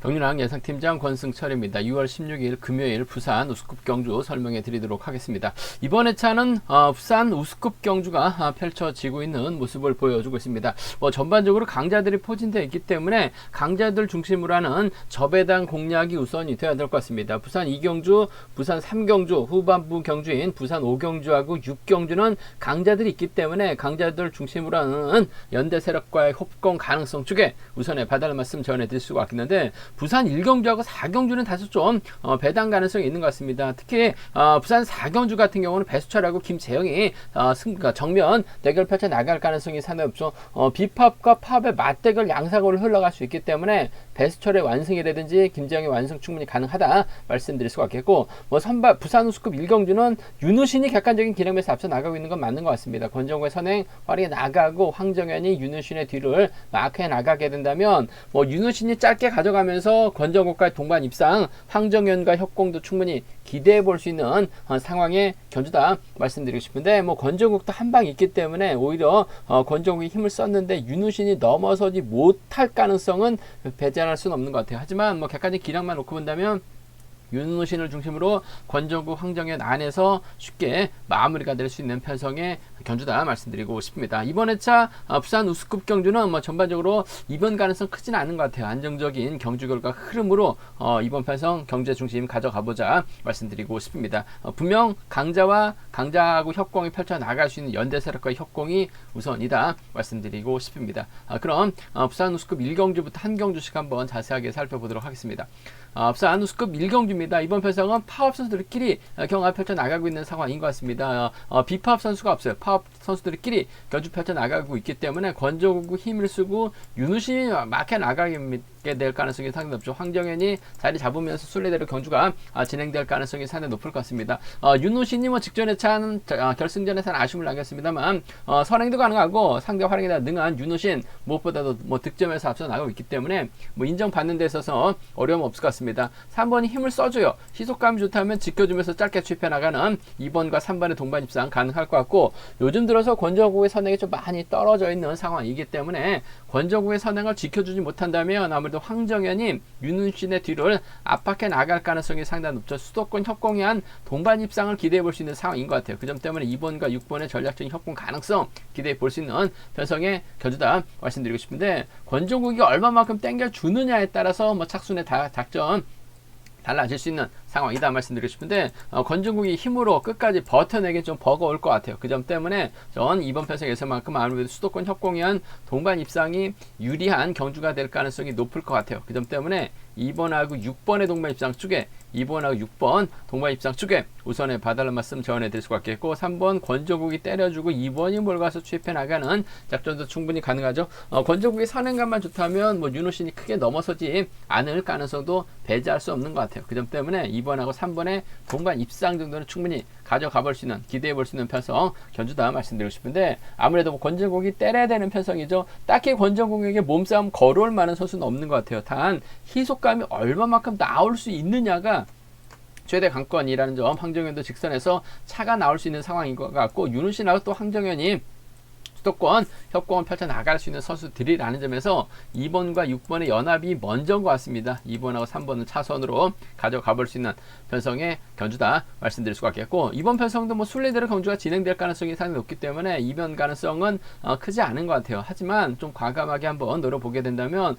경륜왕 예상팀장 권승철입니다. 6월 16일 금요일 부산 우스컵 경주 설명해 드리도록 하겠습니다. 이번 회차는 부산 우스컵 경주가 펼쳐지고 있는 모습을 보여주고 있습니다. 전반적으로 강자들이 포진되어 있기 때문에 강자들 중심으로 하는 저배당 공략이 우선이 되어야 될 것 같습니다. 부산 2경주, 부산 3경주, 후반부 경주인 부산 5경주하고 6경주는 강자들이 있기 때문에 강자들 중심으로 하는 연대 세력과의 협공 가능성 쪽에 우선의 봐달라는 말씀 전해드릴 수가 있는데, 부산 1경주하고 4경주는 다소 좀 배당 가능성이 있는 것 같습니다. 특히 부산 4경주 같은 경우는 배수철하고 김재영이 정면 대결 펼쳐 나갈 가능성이 상당히 없죠. 비팝과 팝의 맞대결 양상으로 흘러갈 수 있기 때문에 배수철의 완승이라든지 김재영의 완승 충분히 가능하다 말씀드릴 수가 있겠고, 부산 우스컵 1경주는 윤우신이 객관적인 기량에서 앞서 나가고 있는 건 맞는 것 같습니다. 권정우의 선행 활약이 나가고 황정현이 윤우신의 뒤를 마크해 나가게 된다면 윤우신이 짧게 가져가면서 권정욱과의 동반 입상, 황정현과 협공도 충분히 기대해 볼 수 있는 상황의 견주다 말씀드리고 싶은데, 권정욱도 한 방 있기 때문에 오히려 권정욱이 힘을 썼는데 윤우신이 넘어서지 못할 가능성은 배제할 수는 없는 것 같아요. 하지만 객관적 기량만 놓고 본다면 윤우신을 중심으로 권정국, 황정현 안에서 쉽게 마무리가 될 수 있는 편성의 견주다 말씀드리고 싶습니다. 이번 회차 부산 우스컵 경주는 전반적으로 이번 가능성 크지는 않은 것 같아요. 안정적인 경주 결과 흐름으로 이번 편성 경제 중심 가져가보자 말씀드리고 싶습니다. 분명 강자하고 협공이 펼쳐 나갈 수 있는 연대 세력과의 협공이 우선이다 말씀드리고 싶습니다. 그럼 부산 우스컵 1경주부터 한 경주씩 한번 자세하게 살펴보도록 하겠습니다. 부산 우스컵 1경주입니다. 이번 편성은 파업 선수들끼리 경합 펼쳐 나가고 있는 상황인 것 같습니다. 비파업 선수가 없어요. 파업 선수들끼리 견주 펼쳐 나가고 있기 때문에 권정욱이 힘을 쓰고 윤우신이 막혀 나가게 될 가능성이 상당히 높죠. 황정현이 자리 잡으면서 순례대로 경주가 진행될 가능성이 상당히 높을 것 같습니다. 윤우신이 직전 회차는 결승전에서는 아쉬움을 남겼습니다만 선행도 가능하고 상대 활약에 능한 윤우신, 무엇보다도 득점에서 앞서 나가고 있기 때문에 인정받는 데 있어서 어려움 없을 것 같습니다. 3번이 힘을 써줘요. 시속감이 좋다면 지켜주면서 짧게 취입해 나가는 2번과 3번의 동반 입상 가능할 것 같고, 요즘 들어서 권정욱의 선행이 좀 많이 떨어져 있는 상황이기 때문에 권정욱의 선행을 지켜주지 못한다면 아무래도 황정현이 윤우신의 뒤를 압박해 나갈 가능성이 상당히 높죠. 수도권 협공에 한 동반 입상을 기대해 볼 수 있는 상황인 것 같아요. 그 점 때문에 2번과 6번의 전략적인 협공 가능성 기대해 볼 수 있는 편성의 견주다 말씀드리고 싶은데, 권정욱이 얼마만큼 땡겨주느냐에 따라서 착순의 작전 달라질 수 있는 상황이다 말씀드리고 싶은데, 권정욱이 힘으로 끝까지 버텨내기 좀 버거울 것 같아요. 그 점 때문에 전 이번 편성에서만큼 아무래도 수도권 협공에 한 동반 입상이 유리한 경주가 될 가능성이 높을 것 같아요. 그 점 때문에 2번하고 6번의 동반 입상 쪽에 2번하고 6번 동반 입상 쪽에 우선의 봐달라는 말씀 전해드릴 수가 있겠고, 3번 권정욱이 때려주고 2번이 몰가서 취입해 나가는 작전도 충분히 가능하죠. 권정욱의 선행감만 좋다면 윤우신이 크게 넘어서지 않을 가능성도 배제할 수 없는 것 같아요. 그 점 때문에 2번하고 3번의 동반 입상 정도는 충분히 가져가 볼 수 있는, 기대해 볼 수 있는 편성 견주다 말씀드리고 싶은데, 아무래도 권정욱이 때려야 되는 편성이죠. 딱히 권정욱에게 몸싸움 걸어올 만한 선수는 없는 것 같아요. 단 희속감이 얼마만큼 나올 수 있느냐가 최대 관건이라는 점, 황정현도 직선에서 차가 나올 수 있는 상황인 것 같고, 윤우신하고 또 황정현이 수도권 협공을 펼쳐 나갈 수 있는 선수들이라는 점에서 2번과 6번의 연합이 먼저인 것 같습니다. 2번하고 3번은 차선으로 가져가 볼 수 있는 편성의 견주다 말씀드릴 수가 있겠고, 이번 편성도 순례대로 경주가 진행될 가능성이 상당히 높기 때문에 이변 가능성은 크지 않은 것 같아요. 하지만 좀 과감하게 한번 노려보게 된다면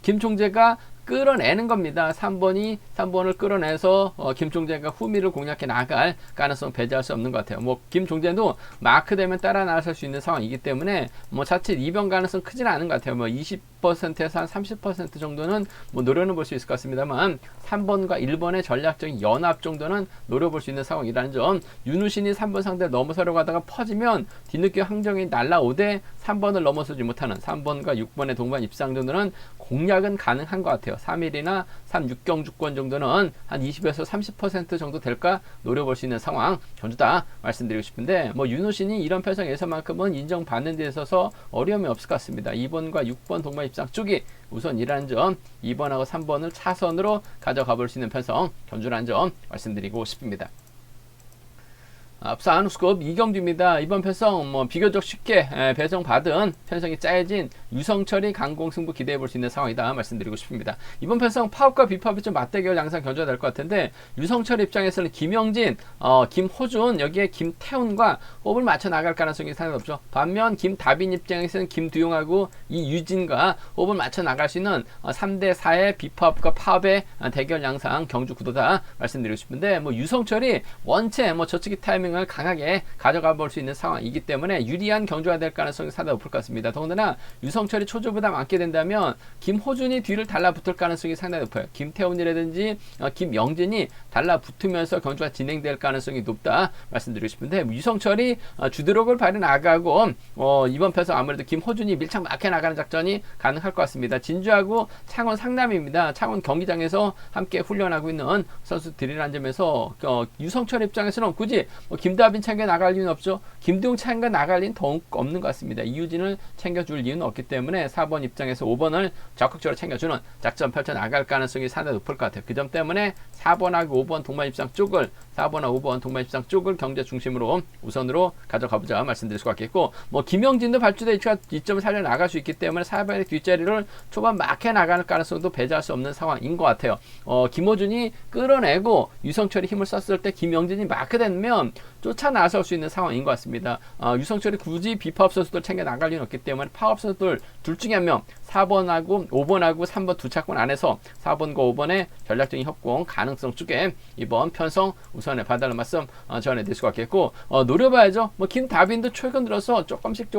김총재가 끌어내는 겁니다. 3번을 끌어내서 김총재가 후미를 공략해 나갈 가능성 배제할 수 없는 것 같아요. 김총재도 마크되면 따라 나설 수 있는 상황이기 때문에 자칫 이변 가능성 크지는 않은 것 같아요. 20%에서 한 30% 정도는 노려는 볼 수 있을 것 같습니다만, 3번과 1번의 전략적인 연합 정도는 노려볼 수 있는 상황이라는 점, 윤우신이 3번 상대를 넘어서려고 하다가 퍼지면 뒤늦게 황정현이 날라오되 3번을 넘어서지 못하는 3번과 6번의 동반 입상 정도는 공략은 가능한 것 같아요. 3일이나 6경주권 정도는 한 20에서 30% 정도 될까 노려볼 수 있는 상황 견주다 말씀드리고 싶은데, 윤우신이 이런 편성에서만큼은 인정받는 데 있어서 어려움이 없을 것 같습니다. 2번과 6번 동반 입상 쪽이 우선이라는 점, 2번하고 3번을 차선으로 가져가 볼 수 있는 편성 견주라는 점 말씀드리고 싶습니다. 부산 우스컵 이경주입니다. 이번 편성 비교적 쉽게 배정받은 편성이 짜여진 유성철이 강공 승부 기대해 볼 수 있는 상황이다 말씀드리고 싶습니다. 이번 편성 파업과 비파업이 좀 맞대결 양상 견주가 될 것 같은데 유성철 입장에서는 김영진, 김호준 여기에 김태훈과 호흡을 맞춰 나갈 가능성이 상당히 높죠. 반면 김다빈 입장에서는 김두용하고 이유진과 호흡을 맞춰 나갈 수 있는 3대4의 비파업과 파업의 대결 양상 경주 구도다 말씀드리고 싶은데 유성철이 원체 저치기 타이밍을 강하게 가져가 볼 수 있는 상황이기 때문에 유리한 경주가 될 가능성이 상당히 높을 것 같습니다. 더군다나 유성철이 초조보다 많게 된다면 김호준이 뒤를 달라붙을 가능성이 상당히 높아요. 김태훈이라든지 김영진이 달라붙으면서 경주가 진행될 가능성이 높다 말씀드리고 싶은데 유성철이 주드록을 발휘 나가고 이번 편성 아무래도 김호준이 밀착 막혀 나가는 작전이 가능할 것 같습니다. 진주하고 창원 상남입니다. 창원 경기장에서 함께 훈련하고 있는 선수들이라는 점에서 유성철 입장에서는 굳이 김다빈 챙겨 나갈 이유는 없죠. 김두용 챙겨 나갈 이유는 더욱 없는 것 같습니다. 이유진을 챙겨줄 이유는 없기 때문에 4번 입장에서 5번을 적극적으로 챙겨주는 작전 펼쳐 나갈 가능성이 상당히 높을 것 같아요. 그 점 때문에 4번하고 5번 동반 입장 쪽을 4번하고 5번 동반 입장 쪽을 경제 중심으로 우선으로 가져가보자 말씀드릴 수가 있겠고 김영진도 발주대 이점을 살려 나갈 수 있기 때문에 4번의 뒷자리를 초반 막혀 나가는 가능성도 배제할 수 없는 상황인 것 같아요. 김호준이 끌어내고 유성철이 힘을 썼을 때 김영진이 마크되면 쫓아 나설 수 있는 상황인 것 같습니다. 유성철이 굳이 비파업 선수들 챙겨 나갈 이유는 없기 때문에 파업 선수들 둘 중에 한 명 4번하고 5번하고 3번 두 차권 안에서 4번과 5번의 전략적인 협공 가능성 쪽에 이번 편성 우선에 봐달라는 말씀 전해드릴 수가 있겠고 노려봐야죠. 김다빈도 최근 들어서 조금씩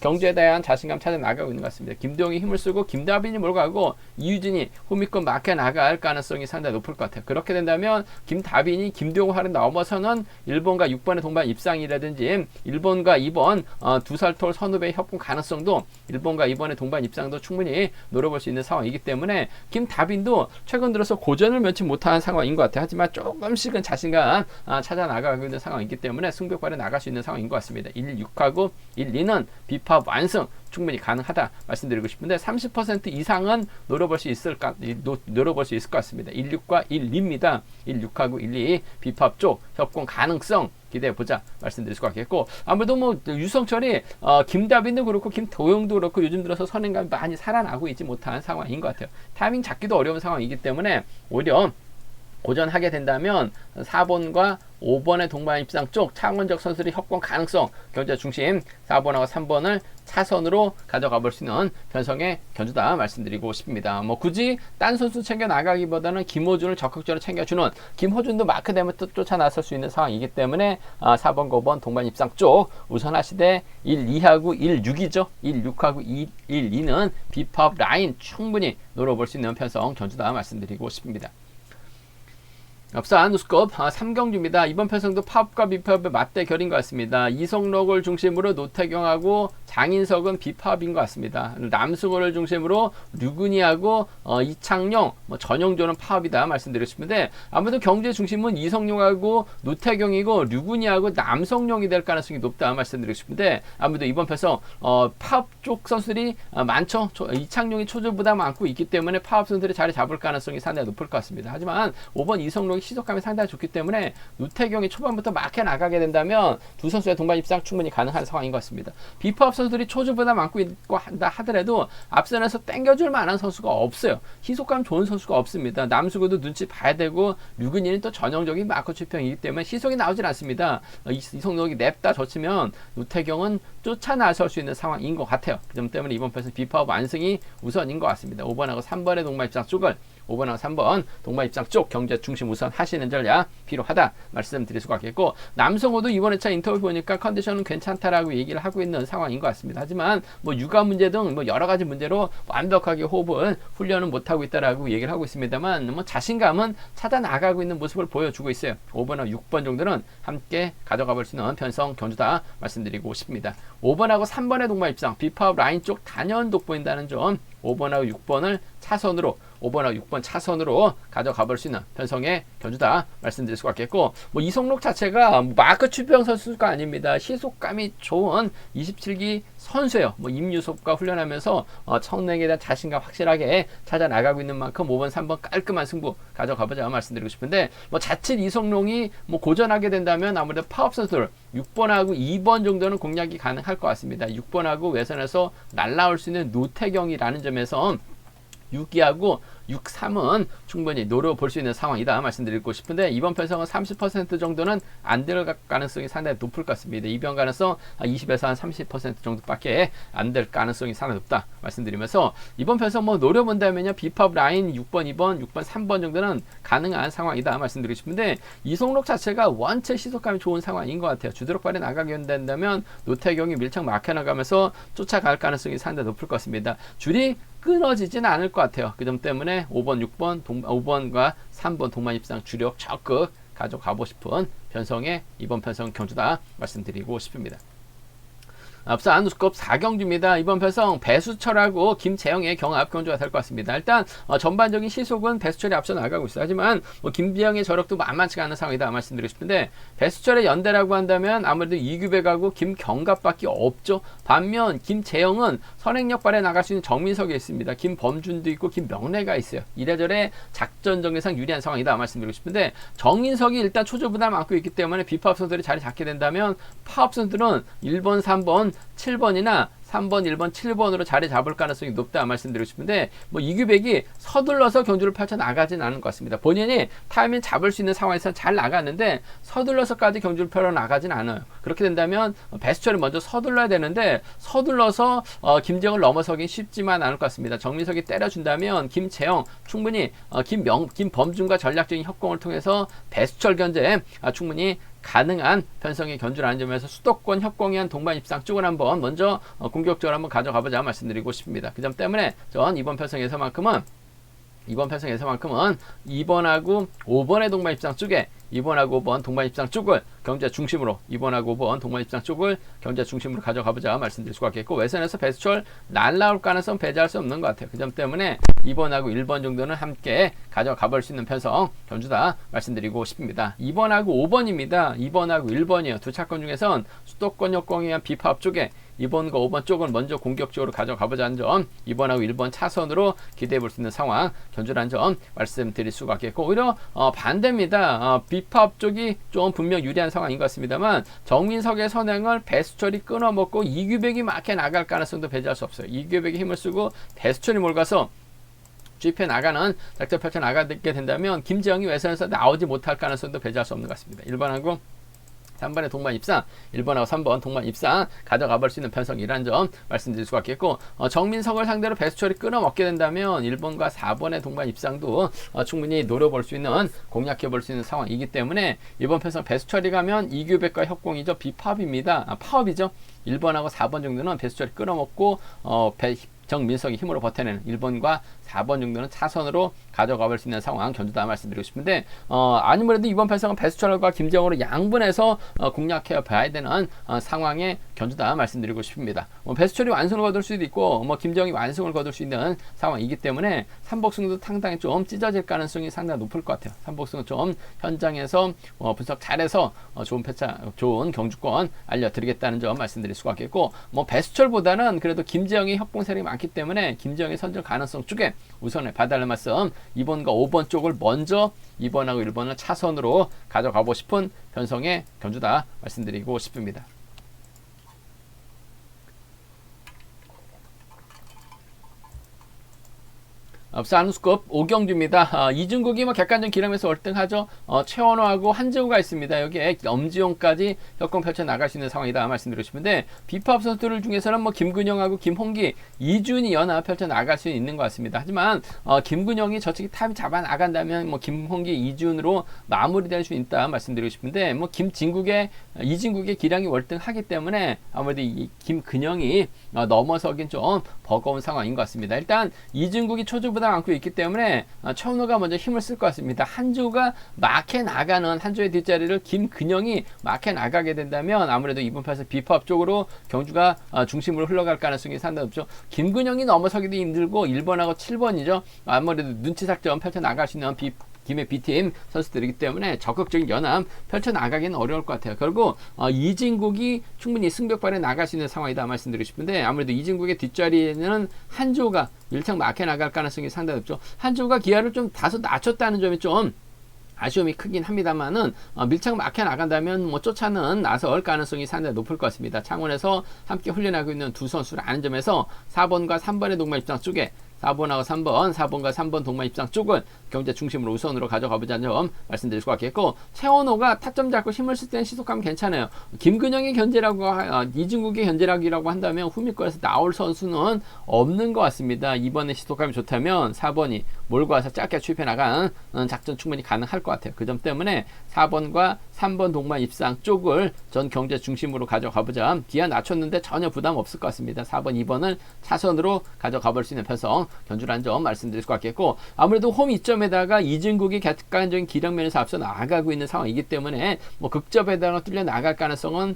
경주에 대한 자신감 찾아 나가고 있는 것 같습니다. 김동영이 힘을 쓰고 김다빈이 몰고 가고 이유진이 후미권 막혀 나갈 가능성이 상당히 높을 것 같아요. 그렇게 된다면 김다빈이 김동영을 넘어서는 1번과 6번의 동반 입상이라든지 1번과 2번 두 살톨 선후배의 협공 가능성도 1번과 2번의 동반 입상도 충분히 노려볼 수 있는 상황이기 때문에 김다빈도 최근 들어서 고전을 면치 못하는 상황인 것 같아요. 하지만 조금씩은 자신감 찾아 나가고 있는 상황이기 때문에 승부욕발에 나갈 수 있는 상황인 것 같습니다. 1-6하고 1-2는 비파업 완승 충분히 가능하다 말씀드리고 싶은데 30% 이상은 노려볼 수 있을 것 같습니다. 1-6과 1-2입니다. 1-6하고 1-2 비파업 쪽 협공 가능성 기대해보자 말씀드릴 수가 있겠고 아무래도 유성철이 김다빈도 그렇고 김도영도 그렇고 요즘 들어서 선행감이 많이 살아나고 있지 못한 상황인 것 같아요. 타이밍 잡기도 어려운 상황이기 때문에 오히려 고전하게 된다면 4번과 5번의 동반 입상 쪽 창원적 선수들의 협공 가능성 경제 중심 4번하고 3번을 차선으로 가져가 볼 수 있는 변성의 견주다 말씀드리고 싶습니다. 굳이 딴 선수 챙겨 나가기보다는 김호준을 적극적으로 챙겨주는 김호준도 마크되면 또 쫓아 나설 수 있는 상황이기 때문에 4번과 5번 동반 입상 쪽 우선 하시되 1-2하고 1-6이죠. 1-6하고 1-2는 비파업 라인 충분히 노려볼 수 있는 편성 견주다 말씀드리고 싶습니다. 부산 우스컵 3경주입니다. 이번 편성도 파업과 비파업의 맞대결인 것 같습니다. 이성록을 중심으로 노태경하고 장인석은 비파업인 것 같습니다. 남승호를 중심으로 류근희하고 이창용, 전용조는 파업이다 말씀드리고 싶은데 아무래도 경제 중심은 이성용하고 노태경이고 류근희하고 남성용이 될 가능성이 높다 말씀드리고 싶은데 아무래도 이번 편성 파업 쪽 선수들이 많죠. 이창용이 초조보다 많고 있기 때문에 파업 선수들이 자리 잡을 가능성이 상당히 높을 것 같습니다. 하지만 5번 이성록이 시속감이 상당히 좋기 때문에 노태경이 초반부터 막혀 나가게 된다면 두 선수의 동반 입상 충분히 가능한 상황인 것 같습니다. 비파업 선수들이 초주보다 많고 있고 한다 하더라도 앞선에서 땡겨줄 만한 선수가 없어요. 희속감 좋은 선수가 없습니다. 남수구도 눈치 봐야 되고 류근희는 또 전형적인 마커 출평이기 때문에 시속이 나오질 않습니다. 이성록이 냅다 젖히면 노태경은 쫓아 나설 수 있는 상황인 것 같아요. 그 점 때문에 이번 편에서 비파업 완승이 우선인 것 같습니다. 5번하고 3번의 동반 입상 쪽을 5번하고 3번 동반 입장 쪽 경제 중심 우선 하시는 전략 필요하다 말씀드릴 수가 있겠고 남성호도 이번 회차 인터뷰 보니까 컨디션은 괜찮다라고 얘기를 하고 있는 상황인 것 같습니다. 하지만 육아 문제 등 여러 가지 문제로 완벽하게 호흡을 훈련은 못하고 있다라고 얘기를 하고 있습니다만 자신감은 찾아 나가고 있는 모습을 보여주고 있어요. 5번하고 6번 정도는 함께 가져가 볼 수 있는 편성 경주다 말씀드리고 싶습니다. 5번하고 3번의 동반 입장 비파업 라인 쪽 단연 돋보인다는 점 5번하고 6번을 차선으로 5번하고 6번 차선으로 가져가 볼 수 있는 편성의 견주다 말씀드릴 수가 있겠고, 뭐 이성록 자체가 마크 추병 선수가 아닙니다. 시속감이 좋은 27기 선수예요. 뭐 임유섭과 훈련하면서 청량에 대한 자신감 확실하게 찾아 나가고 있는 만큼 5번, 3번 깔끔한 승부 가져가 보자 말씀드리고 싶은데, 뭐 자칫 이성룡이 뭐 고전하게 된다면 아무래도 파업 선수들 6번하고 2번 정도는 공략이 가능할 것 같습니다. 6번하고 외선에서 날라올 수 있는 노태경이라는 점에서 6기하고 6-3은 충분히 노려볼 수 있는 상황이다 말씀드리고 싶은데, 이번 편성은 30% 정도는 안 들어갈 가능성이 상당히 높을 것 같습니다. 이변 가능성 20에서 한 30% 정도밖에 안 될 가능성이 상당히 높다 말씀드리면서, 이번 편성 뭐 노려본다면요, 비팝 라인 6번, 2번, 6번, 3번 정도는 가능한 상황이다 말씀드리고 싶은데, 이성록 자체가 원체 시속감이 좋은 상황인 것 같아요. 주도력발에 나가게 된다면 노태경이 밀착 막혀나가면서 쫓아갈 가능성이 상당히 높을 것 같습니다. 줄이 끊어지지는 않을 것 같아요. 그 점 때문에 5번, 6번, 5번과 3번 동반 입상 주력 적극 가져가고 싶은 편성의 이번 편성 경주다 말씀드리고 싶습니다. 앞서 안우스컵 4경주입니다. 이번 편성 배수철하고 김재영의 경합 경주가 될 것 같습니다. 일단 전반적인 시속은 배수철이 앞서 나가고 있어요. 하지만 김재영의 저력도 만만치가 않은 상황이다 말씀드리고 싶은데, 배수철의 연대라고 한다면 아무래도 이규백하고 김경갑밖에 없죠. 반면 김재영은 선행력발에 나갈 수 있는 정민석이 있습니다. 김범준도 있고 김명래가 있어요. 이래저래 작전 정예상 유리한 상황이다 말씀드리고 싶은데, 정민석이 일단 초조부담 안고 있기 때문에 비파업 선수들이 자리 잡게 된다면 파업 선수들은 1번, 3번, 7번이나 3번, 1번, 7번으로 자리 잡을 가능성이 높다 말씀드리고 싶은데, 뭐 이규백이 서둘러서 경주를 펼쳐 나가진 않은 것 같습니다. 본인이 타이밍 잡을 수 있는 상황에서 잘 나갔는데 서둘러서까지 경주를 펼쳐 나가진 않아요. 그렇게 된다면 배수철이 먼저 서둘러야 되는데, 서둘러서 김재영을 넘어서긴 쉽지만 않을 것 같습니다. 정민석이 때려준다면 김재영 충분히 김범준과 전략적인 협공을 통해서 배수철 견제 충분히 가능한 편성의 편주라는 점에서 수도권 협공에 한 동반 입상 쪽을 한번 먼저 공격적으로 한번 가져가보자 말씀드리고 싶습니다. 그 점 때문에 전 이번 편성에서만큼은 2번하고 5번의 동반 입상 쪽에 2번하고 5번 동반 입상 쪽을 경제 중심으로 2번하고 5번 동반 입상 쪽을 경제 중심으로 가져가보자 말씀드릴 수가 있겠고, 외선에서 배수철 날라올 가능성 배제할 수 없는 것 같아요. 그 점 때문에 2번하고 1번 정도는 함께 가져가볼 수 있는 편성 견주다 말씀드리고 싶습니다. 2번하고 5번입니다. 2번하고 1번이요. 두 차권 중에선 수도권 협공에 의한 비파업 쪽에 2번과 5번 쪽을 먼저 공격적으로 가져가보자는 점, 2번하고 1번 차선으로 기대해 볼 수 있는 상황 견주라는 점 말씀드릴 수가 있겠고, 오히려 반대입니다. 비파업 쪽이 좀 분명 유리한 상황인 것 같습니다만, 정민석의 선행을 배수철이 끊어먹고 이규백이 막혀 나갈 가능성도 배제할 수 없어요. 이규백이 힘을 쓰고 배수철이 몰가서 주입해 나가는 작전 펼쳐 나가게 된다면 김재영이 외선에서 나오지 못할 가능성도 배제할 수 없는 것 같습니다. 1번하고 3번의 동반 입상, 1번하고 3번 동반 입상 가져가 볼 수 있는 편성이라는 점 말씀드릴 수가 있겠고, 정민석을 상대로 배수철이 끊어먹게 된다면 1번과 4번의 동반 입상도 충분히 노려볼 수 있는, 공략해 볼 수 있는 상황이기 때문에 이번 편성 배수철이 가면 이규백과 협공이죠. 비파업입니다. 파업이죠. 1번하고 4번 정도는 배수철이 끊어먹고 정민석이 힘으로 버텨내는 1번과 4번 정도는 차선으로 가져가 볼 수 있는 상황 견주다 말씀드리고 싶은데, 아무래도 이번 편성은 배수철과 김재영으로 양분해서 공략해 봐야 되는 상황의 견주다 말씀드리고 싶습니다. 배수철이 완승을 거둘 수도 있고 김재영이 완승을 거둘 수 있는 상황이기 때문에 삼복승도 상당히 좀 찢어질 가능성이 상당히 높을 것 같아요. 삼복승은 좀 현장에서 분석 잘해서 좋은 경주권 알려드리겠다는 점 말씀드릴 수가 있겠고, 배수철보다는 그래도 김재영의 협공 세력이 많기 때문에 김재영의 선정 가능성 쪽에 우선을 봐달라는 말씀, 2번과 5번 쪽을 먼저 2번하고 1번을 차선으로 가져가고 싶은 편성의 견주다 말씀드리고 싶습니다. 앞서 안우스컵 5경주입니다. 이중국이 객관적 기량에서 월등하죠. 최원호하고 한재우가 있습니다. 여기에 엄지용까지 협공 펼쳐 나갈 수 있는 상황이다 말씀드리고 싶은데, 비파업 선수들 중에서는 김근영하고 김홍기, 이준이 연합 펼쳐 나갈 수 있는 것 같습니다. 하지만 김근영이 저쪽에 탑이 잡아 나간다면 김홍기, 이준으로 마무리될 수 있다 말씀드리고 싶은데, 이진국의 기량이 월등하기 때문에 아무래도 이 김근영이 넘어서긴 좀 버거운 상황인 것 같습니다. 일단 이진국이 초주보다 부담 안고 있기 때문에 최원호가 먼저 힘을 쓸 것 같습니다. 한주가 막해 나가는 한주의 뒷자리를 김근영이 막해 나가게 된다면 아무래도 이번 판에서 비법 쪽으로 경주가 중심으로 흘러갈 가능성이 상당히 높죠. 김근영이 넘어서기도 힘들고 1번하고 7번이죠. 아무래도 눈치 작전 펼쳐 나갈 수 있는 김의 B팀 선수들이기 때문에 적극적인 연합 펼쳐나가기는 어려울 것 같아요. 결국 이진국이 충분히 승벽발에 나갈 수 있는 상황이다 말씀드리고 싶은데 아무래도 이진국의 뒷자리에는 한조가 밀착 막혀 나갈 가능성이 상당히 높죠. 한조가 기아를 좀 다소 낮췄다는 점이 좀 아쉬움이 크긴 합니다만은 밀착 막혀 나간다면 뭐 쫓아는 나설 가능성이 상당히 높을 것 같습니다. 창원에서 함께 훈련하고 있는 두 선수라는 점에서 4번과 3번의 동반 입장 쪽에 4번하고 3번, 4번과 3번 동반 입장 쪽을 경제 중심으로 우선으로 가져가 보자는 점 말씀드릴 수 같겠고, 최원호가 타점 잡고 힘을 쓸 때는 시속감 괜찮아요. 김근영의 견제라고 이진국의 견제라고 한다면 후미권에서 나올 선수는 없는 것 같습니다. 이번에 시속감이 좋다면 4번이 몰고 와서 짧게 추입해 나간 작전 충분히 가능할 것 같아요. 그 점 때문에 4번과 3번 동반 입상 쪽을 전 경제 중심으로 가져가 보자. 기아 낮췄는데 전혀 부담 없을 것 같습니다. 4번, 2번을 차선으로 가져가 볼 수 있는 편성 견주라는 점 말씀드릴 수 같겠고, 아무래도 홈 이점에다가 이진국이 객관적인 기량면에서 앞서 나가고 있는 상황이기 때문에 뭐 극접에다가 뚫려 나갈 가능성은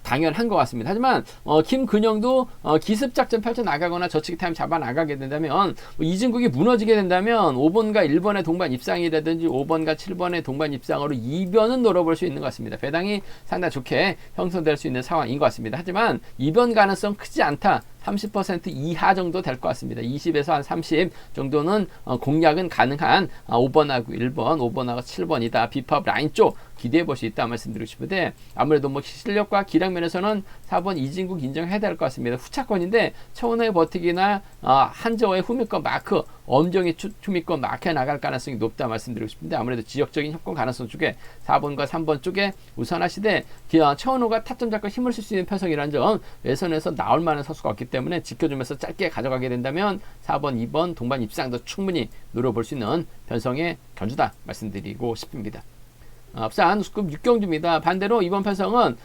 당연한 것 같습니다. 하지만 김근영도 기습 작전 펼쳐 나가거나 저치기 타임 잡아 나가게 된다면 이진국이 무너지게 된다면 5번과 1번의 동반 입상이라든지 5번과 7번의 동반 입상으로 2변은 노려볼 수 있는 것 같습니다. 배당이 상당히 좋게 형성될 수 있는 상황인 것 같습니다. 하지만 2변 가능성 크지 않다. 30% 이하 정도 될 것 같습니다. 20에서 한 30 정도는 공략은 가능한 5번하고 1번, 5번하고 7번이다. 비법 라인 쪽 기대해 볼 수 있다 말씀드리고 싶은데, 아무래도 뭐 실력과 기량 면에서는 4번 이진국 인정해야 될 것 같습니다. 후차권인데 최원호의 버티기나 한저의 후미권 마크, 엄정히 후미권 막혀 나갈 가능성이 높다 말씀드리고 싶은데, 아무래도 지역적인 협공 가능성 쪽에 4번과 3번 쪽에 우선하시되 최원호가 타점 잡고 힘을 쓸 수 있는 편성이라는 점 예선에서 나올 만한 선수가 없기 때문에 지켜주면서 짧게 가져가게 된다면 4번, 2번 동반 입상도 충분히 노려볼 수 있는 편성의 견주다 말씀드리고 싶습니다. 부산 우스컵 6경주입니다. 반대로 이번 편성은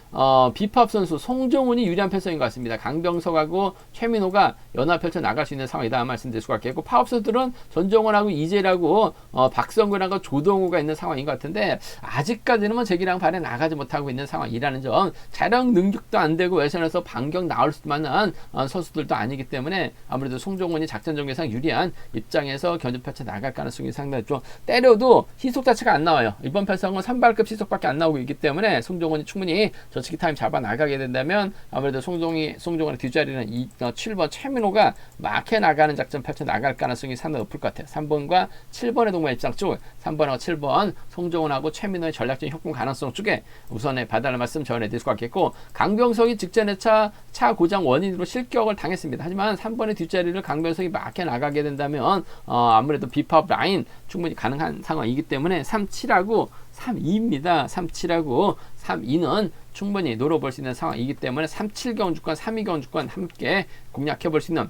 비팝 선수 송종훈이 유리한 편성인 것 같습니다. 강병석하고 최민호가 연합 펼쳐 나갈 수 있는 상황이다 말씀드릴 수가 있겠고, 파업 선수들은 전정원하고 이재라고 박성근하고 조동우가 있는 상황인 것 같은데 아직까지는 뭐 제기랑 발에 나가지 못하고 있는 상황이라는 점, 자력 능력도 안 되고 외선에서 반격 나올 만한 선수들도 아니기 때문에 아무래도 송종훈이 작전 전개상 유리한 입장에서 견제 펼쳐 나갈 가능성이 상당히 좀, 때려도 희속 자체가 안 나와요. 이번 편성은 3발급 시속밖에 안 나오고 있기 때문에 송종훈이 충분히 저치기 타임 잡아 나가게 된다면 아무래도 송종훈의 뒷자리는 7번 최민호가 막혀 나가는 작전 펼쳐 나갈 가능성이 상당히 높을 것 같아요. 3번과 7번의 동반 입장 쪽, 3번하고 7번 송종훈하고 최민호의 전략적인 협공 가능성 쪽에 우선에 봐달라는 말씀 전해드릴 수 같겠고, 강병석이 직전에 차 고장 원인으로 실격을 당했습니다. 하지만 3번의 뒷자리를 강병석이 막혀 나가게 된다면 아무래도 비팝 라인 충분히 가능한 상황이기 때문에 3-7하고 3-2입니다. 3-7하고 3-2는 충분히 노려볼 수 있는 상황이기 때문에 3-7 경주권, 3-2 경주권 함께 공략해 볼 수 있는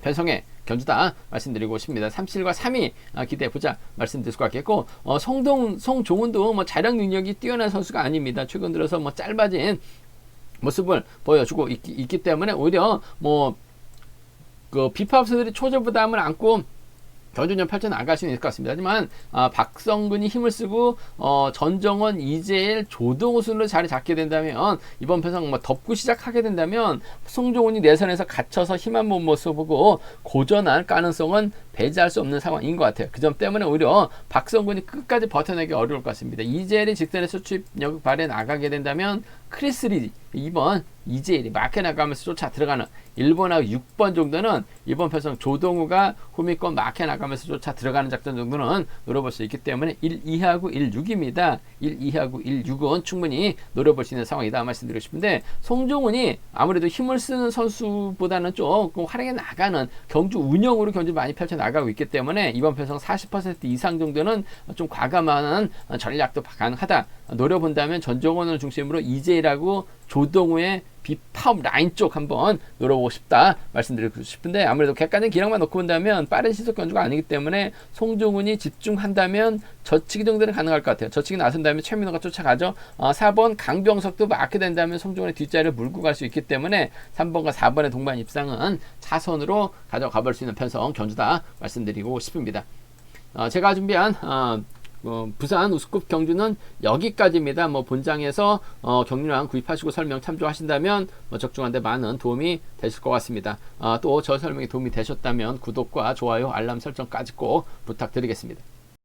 편성의 견주다 말씀드리고 싶습니다. 3-7과 3-2 기대해보자 말씀드릴 수가 있겠고, 송종훈도 뭐 자력 능력이 뛰어난 선수가 아닙니다. 최근 들어서 뭐 짧아진 모습을 보여주고 있기 때문에 오히려 뭐 그 비팝 선수들이 초절 부담을 안고 견주전 펼쳐 나갈 수는 있을 것 같습니다. 하지만 박성근이 힘을 쓰고 전정원, 이재일, 조동우 순으로 자리 잡게 된다면 이번 편성 뭐 덮고 시작하게 된다면 송종훈이 내선에서 갇혀서 힘 한 번 모습 보고 고전할 가능성은 배제할 수 없는 상황인 것 같아요. 그 점 때문에 오히려 박성근이 끝까지 버텨내기 어려울 것 같습니다. 이재일이 직전에서 추입력 발에 나가게 된다면 크리스리 2번 이재일이 막혀 나가면서 쫓아 들어가는 1번하고 6번 정도는 이번 편성 조동우가 후미권 막혀 나가면서 쫓아 들어가는 작전 정도는 노려볼 수 있기 때문에 1-2하고 1-6입니다. 1-2하고 1-6은 충분히 노려볼 수 있는 상황이다 말씀드리고 싶은데, 송종훈이 아무래도 힘을 쓰는 선수보다는 조금 활약해 나가는 경주 운영으로 경주 많이 펼쳐 나가고 있기 때문에 이번 편성 40% 이상 정도는 좀 과감한 전략도 가능하다 노려본다면 전종원을 중심으로 이재일하고 조동우의 비파업 라인 쪽 한번 노려보고 싶다 말씀드리고 싶은데, 아무래도 객관적인 기량만 놓고 본다면 빠른 시속 경주가 아니기 때문에 송종훈이 집중한다면 저치기 정도는 가능할 것 같아요. 저치기 나선다면 최민호가 쫓아가죠. 4번 강병석도 막게 된다면 송종훈의 뒷자리를 물고 갈 수 있기 때문에 3번과 4번의 동반 입상은 차선으로 가져가 볼 수 있는 편성 경주다 말씀드리고 싶습니다. 제가 준비한 부산 우스컵 경주는 여기까지입니다. 본장에서 경륜왕 구입하시고 설명 참조하신다면 적중한데 많은 도움이 되실 것 같습니다. 또 저 설명이 도움이 되셨다면 구독과 좋아요, 알람 설정까지 꼭 부탁드리겠습니다.